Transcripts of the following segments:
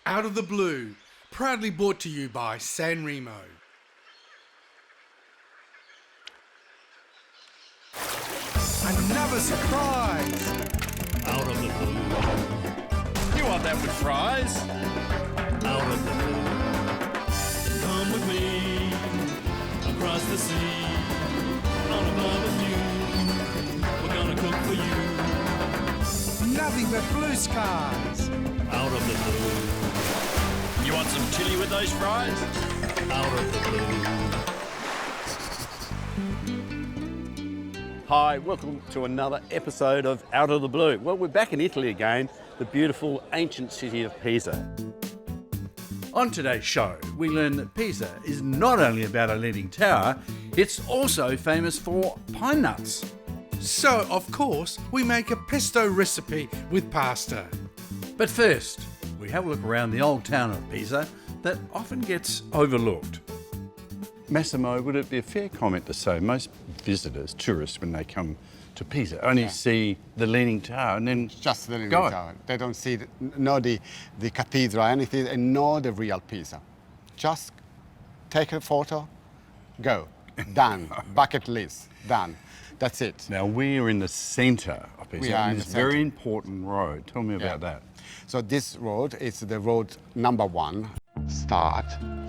Out of the Blue, proudly brought to you by San Remo. Another surprise! Out of the blue. You want that with fries? Out of the blue. Come with me across the sea on a barbecue. We're gonna cook for you. Nothing but blue skies! Out of the blue. You want some chili with those fries? Out of the blue. Hi, welcome to another episode of Out of the Blue. Well, we're back in Italy again, the beautiful ancient city of Pisa. On today's show, we learn that Pisa is not only about a leaning tower, it's also famous for pine nuts. So, of course, we make a pesto recipe with pasta. But first, we have a look around the old town of Pisa that often gets overlooked. Massimo, would it be a fair comment to say most visitors, tourists, when they come to Pisa, only see the Leaning Tower and then Just the Leaning go? Tower. They don't see, the cathedral, anything, and nor the real Pisa. Just take a photo, go, done, bucket list, done. That's it. Now, we're in the centre of Pisa, We are on in this the very centre. important road. Tell me about that. So this road is the road number 1. Start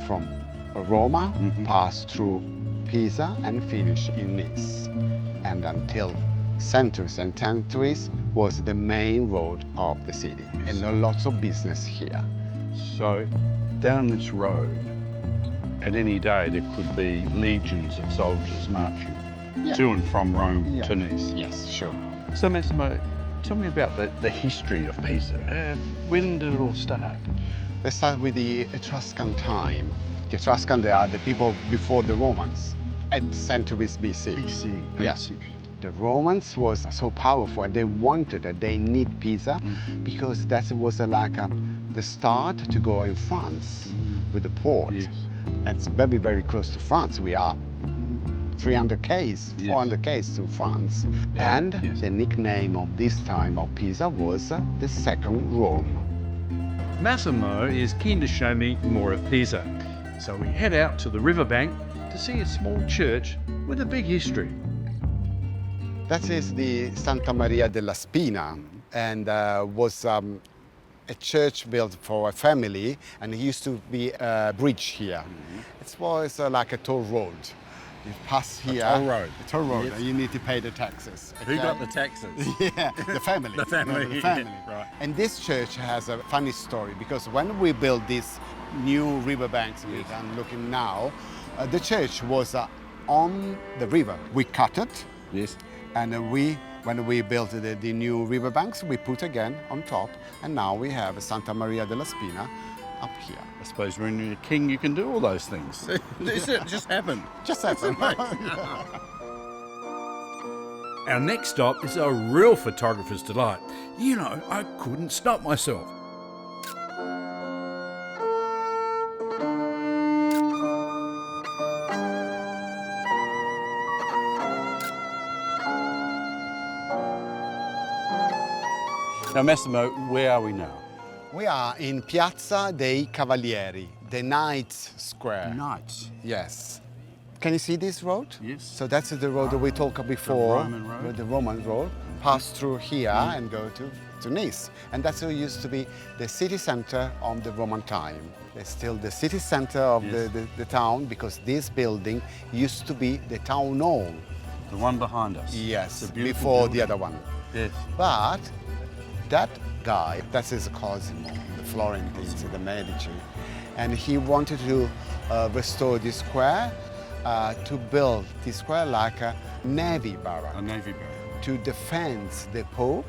from Roma, pass through Pisa, and finish in Nice. And until centuries and centuries was the main road of the city. And lots of business here. So, down this road, at any day, there could be legions of soldiers marching to and from Rome to Nice. Yes, sure. So, Massimo, tell me about the history of Pisa. When did it all start? Let's start with the Etruscan time. The Etruscan, they are the people before the Romans, at centuries BC. BC. Yes. The Romans was so powerful and they wanted it. They need Pisa because that was the start to go in France with the port. Yes. It's very, very close to France. We are 300 k's, 400 k's to France. And the nickname of this time of Pisa was the second Rome. Massimo is keen to show me more of Pisa, so we head out to the riverbank to see a small church with a big history. That is the Santa Maria della Spina, and was a church built for a family, and it used to be a bridge here. It was like a toll road. You pass here. toll road. A toll road, Yes. and you need to pay the taxes. Who got the taxes? Yeah, the family. The family. The family. Right. And this church has a funny story because when we built these new riverbanks, which I'm looking now, the church was on the river. We cut it. Yes. And when we built the new riverbanks, we put again on top, and now we have Santa Maria della Spina up here. I suppose when you're a king, you can do all those things. It just happened. Just happened. Our next stop is a real photographer's delight. You know, I couldn't stop myself. Now, Massimo, where are we now? We are in Piazza dei Cavalieri, the Knights Square. Knights. Yes. Can you see this road? Yes. So that's the road that we talked before. Roman road. The Roman road. Pass through here and go to Nice. And that's what used to be the city center of the Roman time. It's still the city center of the town because this building used to be the town hall. The one behind us. Yes, It's a beautiful before building. the other one. Yes. But that guy, that's his Cosimo, the Florentines, the Medici, and he wanted to restore this square, to build this square like a navy barrack, A navy barrack. to defend the Pope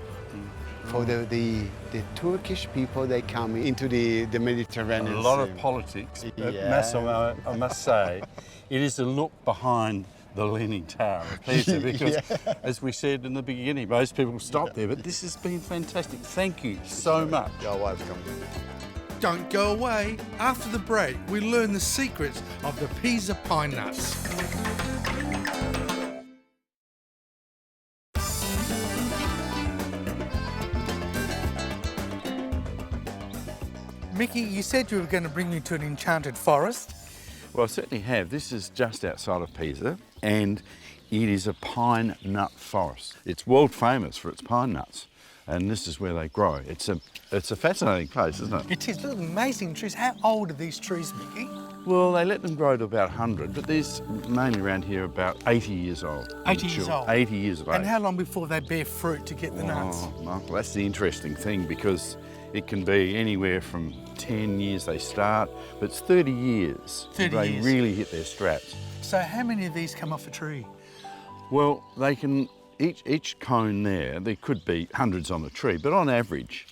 for the Turkish people. They come into the Mediterranean. A lot of Sea. politics. But Yeah. Massimo, I must say, it is a look behind the Leaning Tower of Pisa because, as we said in the beginning, most people stop there, but this has been fantastic. Thank you so much. You're welcome. Don't go away. After the break, we learn the secrets of the Pisa pine nuts. Mickey, you said you were going to bring me to an enchanted forest. Well, I certainly have. This is just outside of Pisa, and it is a pine nut forest. It's world famous for its pine nuts, and this is where they grow. It's a fascinating place, isn't it? It is. Look, amazing trees. How old are these trees, Mickey? Well, they let them grow to about 100, but these mainly around here are about 80 years old. 80 years old? 80 years of age. And how long before they bear fruit to get the nuts? Oh, Michael, that's the interesting thing, because it can be anywhere from 10 years they start, but it's 30 years 30 they years. really hit their straps. So how many of these come off a tree? Well, they can, each cone there could be hundreds on a tree, but on average,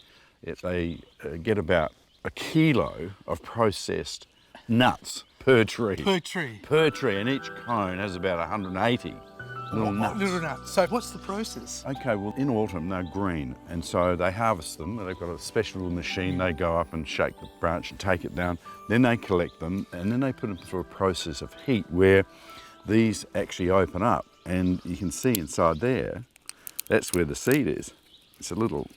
they get about a kilo of processed nuts per tree. Per tree? Per tree, and each cone has about 180 little nuts. Little nuts. So what's the process? Okay, well, in autumn they're green, and so they harvest them. They've got a special little machine. They go up and shake the branch and take it down. Then they collect them, and then they put them through a process of heat where these actually open up, and you can see inside there, that's where the seed is. It's a little,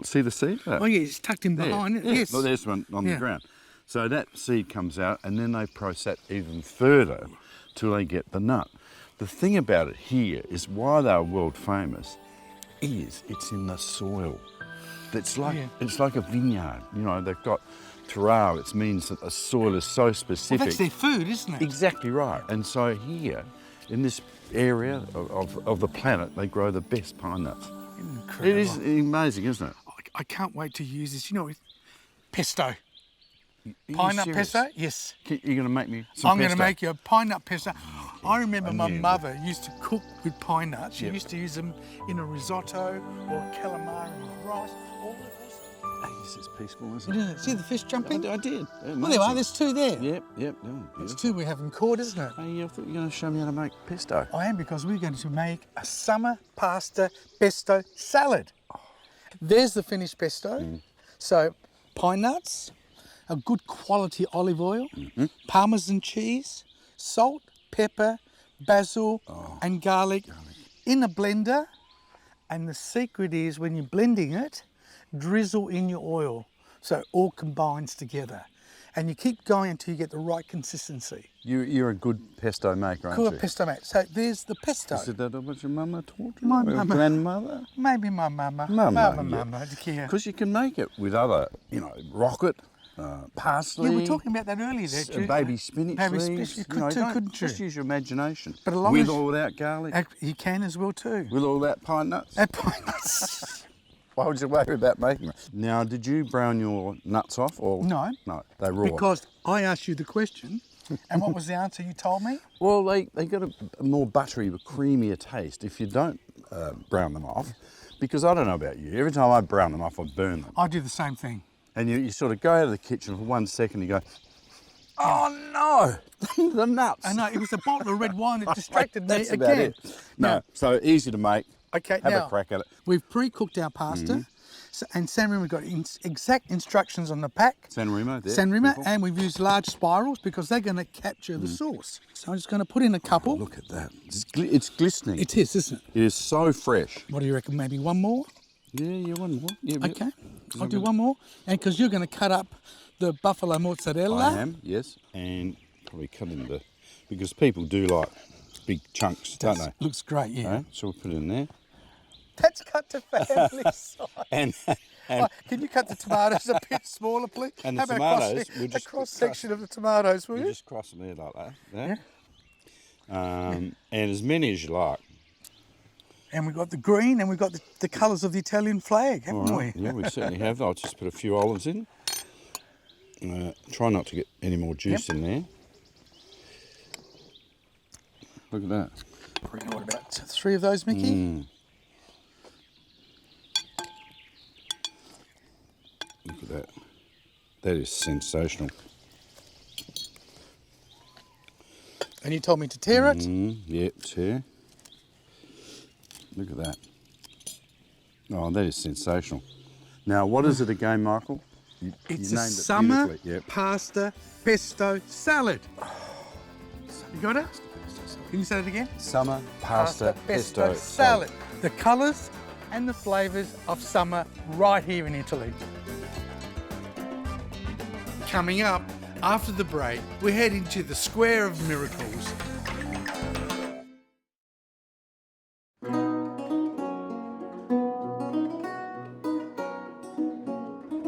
see the seed? Oh yeah, it's tucked in behind it. Yes. Well, there's one on the ground. So that seed comes out, and then they process that even further till they get the nut. The thing about it here is why they're world famous is it's in the soil. It's like a vineyard. You know, they've got terroir, which means that the soil is so specific. Well, that's their food, isn't it? Exactly right. And so here, in this area of the planet, they grow the best pine nuts. Incredible. It is amazing, isn't it? I can't wait to use this. You know, pesto. Are you Pine nut serious? pesto? Yes. You're going to make me some I'm going to pesto? make you a pine nut pesto. I remember my knew mother used to cook with pine nuts. She Yep. used to use them in a risotto or calamari with rice. All of this. Hey, this is peaceful, isn't You it? didn't see the fish jumping? I did. Well, there are. There's two there. Yep. There's Beautiful. two we haven't caught, isn't it? Hey, I thought you were going to show me how to make pesto. I am, because we're going to make a summer pasta pesto salad. There's the finished pesto. So, pine nuts, a good quality olive oil, Parmesan cheese, salt, pepper, basil, and garlic in a blender. And the secret is, when you're blending it, drizzle in your oil so it all combines together. And you keep going until you get the right consistency. You're a good pesto maker, aren't you? Good pesto, mate. So there's the pesto. Is that what your mama taught you? My Or your mama. grandmother? Maybe my mama. Mama, Mama. Yeah. Because you can make it with other, rocket, parsley. Yeah, we were talking about that earlier. Baby spinach Baby leaves. spinach, you could too, don't- couldn't you? Just use your imagination. But along with as- or without garlic. You can as well too. With all that pine nuts. That pine nuts. Why would you worry about making it? Now, did you brown your nuts off or? No. No, they raw. Because I asked you the question, and what was the answer you told me? Well, they got a more buttery, creamier taste if you don't brown them off. Because I don't know about you, every time I brown them off, I burn them. I do the same thing. And you sort of go out of the kitchen for 1 second, you go, oh no, the nuts. I know, it was a bottle of red wine that distracted me That's about again. it. No, so easy to make. Okay, Have now, a crack at it. we've pre-cooked our pasta, and San Remo got exact instructions on the pack. San Remo there. San Remo, beautiful. and we've used large spirals because they're going to capture the sauce. So I'm just going to put in a couple. Look at that. It's glistening. It is, isn't it? It is so fresh. What do you reckon? Maybe one more? Yeah, one more. Yeah, Okay, I'll do one more. And because you're going to cut up the buffalo mozzarella. I am, yes. And probably cut into, because people do like big chunks, don't they? Looks great, yeah. Okay, so we'll put it in there. That's cut to family size. And Oh, can you cut the tomatoes a bit smaller, please? And the How about tomatoes, we'll a just cross section of the tomatoes, will you you? just cross them there like that. And as many as you like. And we've got the green, and we've got the colours of the Italian flag, haven't All right. we? Yeah, we certainly have. I'll just put a few olives in. Try not to get any more juice in there. Look at that. What about 3 of those, Mickey? Look at that. That is sensational. And you told me to tear it. Yeah, tear. Look at that. Oh, that is sensational. Now, what is it again, Michael? It's you a named it summer beautifully. Yep. pasta pesto salad. You got it? Can you say it again? Summer pasta pesto salad. The colours and the flavours of summer right here in Italy. Coming up, after the break, we head into the Square of Miracles.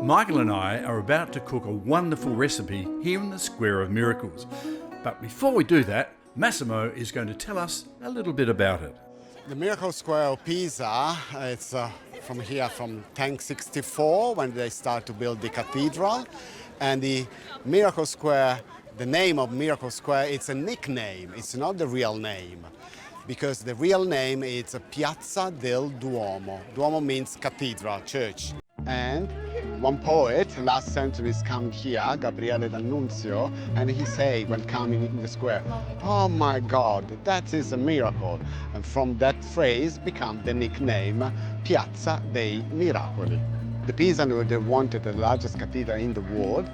Michael and I are about to cook a wonderful recipe here in the Square of Miracles. But before we do that, Massimo is going to tell us a little bit about it. The Miracle Square of Pisa, it's from here from 1064 when they start to build the cathedral. And the Miracle Square, the name of Miracle Square, it's a nickname, it's not the real name. Because the real name is Piazza del Duomo. Duomo means cathedral, church. And one poet last century come here, Gabriele D'Annunzio, and he say when coming in the square, "Oh my God, that is a miracle." And from that phrase become the nickname Piazza dei Miracoli. The Pisans, they wanted the largest cathedral in the world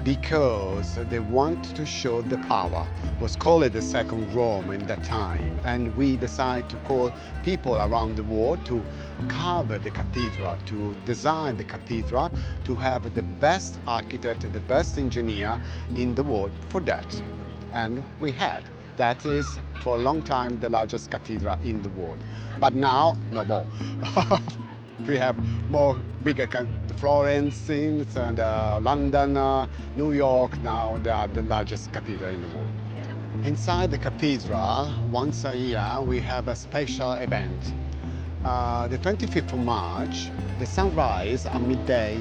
because they want to show the power. It was called the second Rome in that time, and we decided to call people around the world to cover the cathedral, to design the cathedral, to have the best architect, the best engineer in the world for that. And we had. That is, for a long time, the largest cathedral in the world. But now, no more. We have more bigger Florence and London, New York. Now they are the largest cathedral in the world. Inside the cathedral, once a year, we have a special event. The 25th of March, the sunrise at midday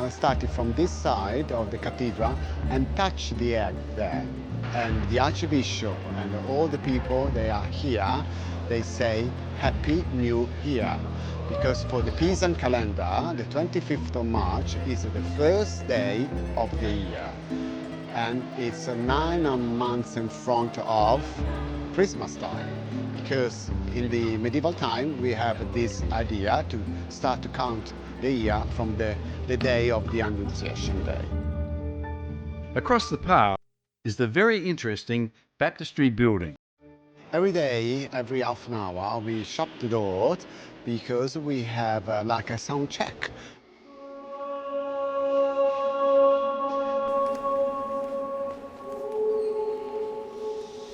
started from this side of the cathedral and touched the egg there. And the Archbishop and all the people, they are here, they say Happy New Year. Because for the Pisan calendar, the 25th of March is the first day of the year. And it's 9 months in front of Christmas time. Because in the medieval time, we have this idea to start to count the year from the day of the Annunciation Day. Across the park is the very interesting baptistry building. Every day, every half an hour, we shut the doors because we have like a sound check.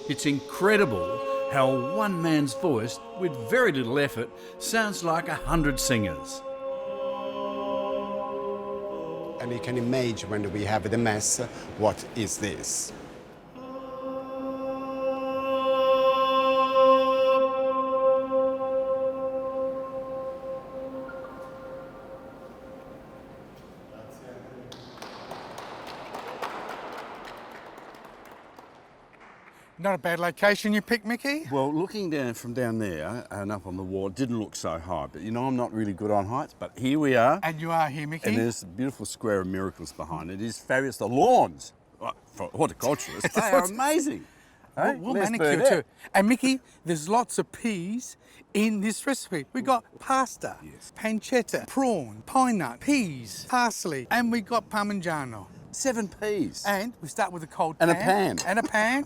It's incredible how one man's voice, with very little effort, sounds like 100 singers. And you can imagine when we have the Mass, what is this? Not a bad location you picked, Mickey. Well, looking down from down there and up on the wall, it didn't look so high. But you know, I'm not really good on heights, but here we are. And you are here, Mickey. And there's the beautiful Square of Miracles behind it. It is fabulous. The lawns, for horticulturists, they are amazing. Hey, Well less manicured bird too. out. And Mickey, there's lots of peas in this recipe. We got pasta, pancetta, prawn, pine nut, peas, parsley, and we got parmigiano. 7 peas. And we start with a cold And a pan. pan. And a pan.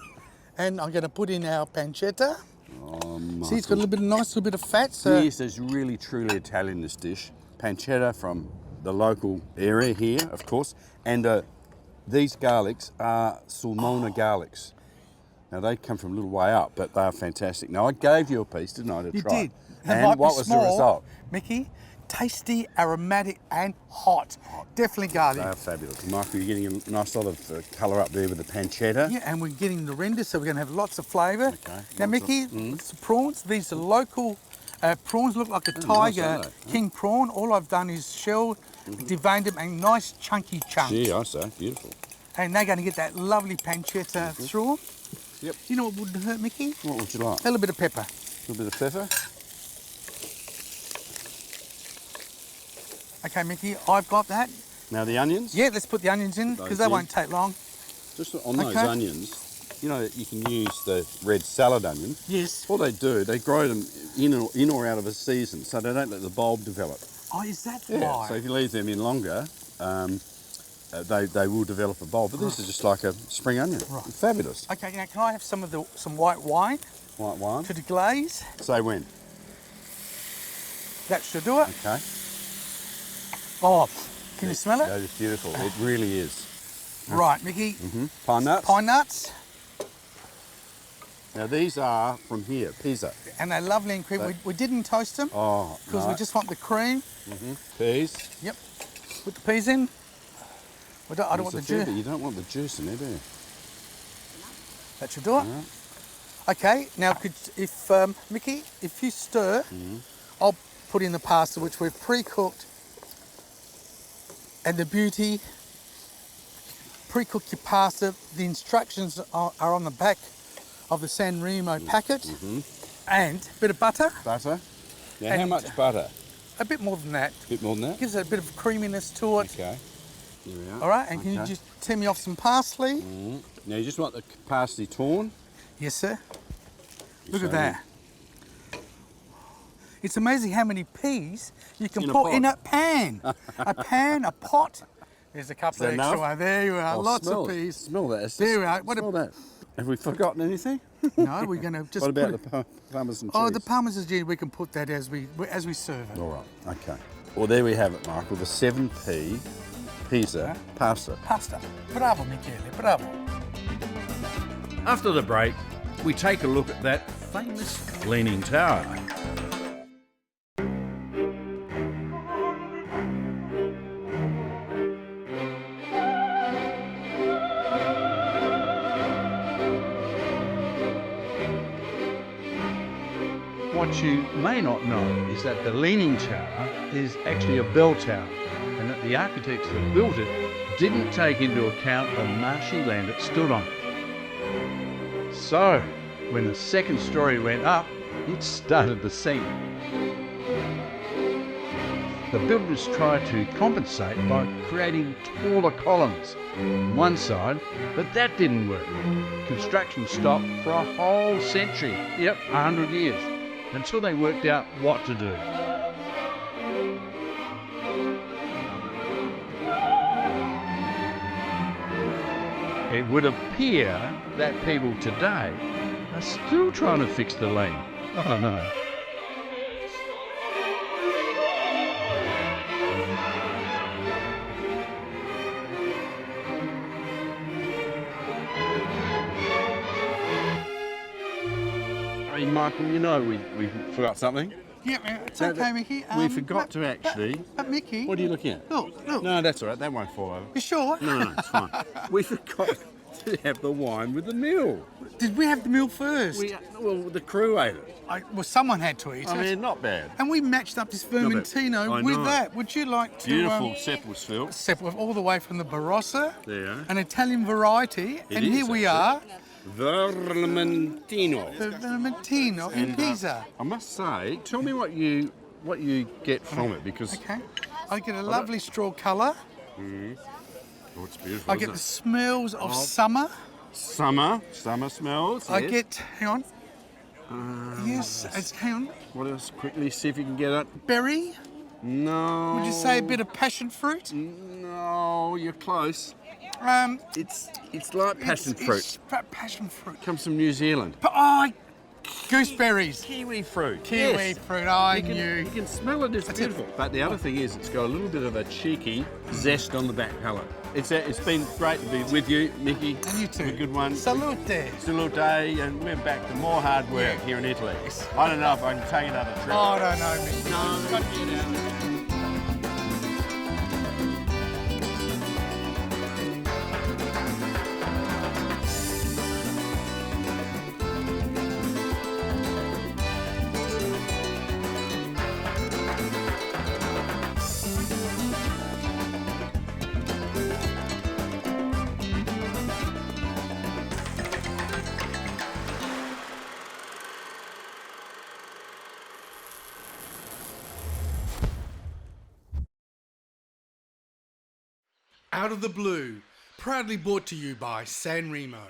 And I'm going to put in our pancetta. Oh, See, it's got a little bit of nice little bit of fat. So Yes, it's really truly Italian, this dish. Pancetta from the local area here, of course. And these garlics are Sulmona garlics. Now, they come from a little way up, but they are fantastic. Now, I gave you a piece, didn't I, to you try? did. It And might be what was small, the result? Mickey, tasty, aromatic, and hot. Definitely garlic. They are fabulous. Michael, you're getting a nice lot of colour up there with the pancetta. Yeah, and we're getting the render, so we're going to have lots of flavour. Okay, Now, lots Mickey, it's the prawns. These are local prawns. Look like a tiger aren't they? king prawn. All I've done is shell, deveined them, and nice chunky chunks. Gee, I say, beautiful. And they're going to get that lovely pancetta through them. Yep. You know what wouldn't hurt, Mickey? What would you like? A little bit of pepper. A little bit of pepper. Okay, Mickey, I've got that. Now the onions. Yeah, let's put the onions in, Those because they in. won't take long. Just on those Okay. onions, you know that you can use the red salad onion. Yes. All they do, they grow them in or out of a season, so they don't let the bulb develop. Oh, is that Yeah. why? So if you leave them in longer, they will develop a bulb. But this is just like a spring onion. Right. Fabulous. Okay, now can I have some white wine White wine. to deglaze? Say when. That should do it. Okay. Oh, can you smell it? That is beautiful. It really is. Right, Mickey. Pine nuts. Pine nuts, Now these are from here, Pisa. and they're lovely and creamy. We didn't toast them Oh, because we no. just want the cream. Peas. Yep. Put the peas in. I don't want the It's a fair bit. juice. You don't want the juice in there, do you? That should do it. Okay. Now, Mickey, if you stir, I'll put in the pasta which we've pre-cooked. And the beauty, pre-cook your pasta. The instructions are on the back of the San Remo packet. And a bit of butter. Butter. Now, how And- much butter? A bit more than that. A bit more than that? Gives it a bit of creaminess to it. Okay. Here we are. All right, and can you Okay. just tear me off some parsley? Now you just want the parsley torn. Yes, sir. Look at So- that. It's amazing how many peas you can In a put pot. in a pan. A pan, a pot. There's a couple that of extra enough? ones. There you are. Oh, Lots smell of it. peas. Smell that. It's There just- we are. What a- smell that. Have we forgotten anything? No, we're going to just What put about it. the parmesan cheese? Oh, the parmesan cheese. We can put that as we serve it. All right. Okay. Well, there we have it, Michael. The 7P Pisa pasta. Pasta. Bravo, Michele. Bravo. After the break, we take a look at that famous Leaning Tower. What you may not know is that the Leaning Tower is actually a bell tower, and that the architects that built it didn't take into account the marshy land it stood on. So, when the second story went up, it started to sink. The builders tried to compensate by creating taller columns on one side, but that didn't work. Construction stopped for a whole century, 100 years, until they worked out what to do. It would appear that people today are still trying to fix the lane. I don't know. Hey, Michael, you know we forgot something. Yeah, man, it's No, okay, that- Mickey. we forgot to actually- But Mickey. What are you looking at? Look. No, that's all right. That won't fall over. You sure? No, it's fine. We forgot to have the wine with the meal. Did we have the meal first? Well, the crew ate it. Well, someone had to eat I it. mean, not bad. And we matched up this bad. Vermentino I with know. that. Would you like to Beautiful Seppelsfeld. separate all the way from the Barossa, There. an Italian variety, and is, here we are, Vermentino. the Vermentino in Pisa. I must say, tell me what you get from it, because Okay, I get a lovely straw colour. oh, it's beautiful. I get the smells of summer. summer smells. I yes. get, hang on. Hang on. What else? Quickly see if you can get it. Berry. No. Would you say a bit of passion fruit? No, you're close. It's like passion It's fruit. passion fruit. Comes from New Zealand. Gooseberries. Kiwi fruit. Kiwi yes. fruit. I You knew. can smell it. It's beautiful. But the other thing is, it's got a little bit of a cheeky zest on the back palate. It's been great to be with you, Mickey. And you too. A good one. Salute. Salute, and we're back to more hard work here in Italy. I don't know if I can take another trip. Oh, I don't know, Mickey. No, got to get out. Out of the Blue, proudly brought to you by San Remo.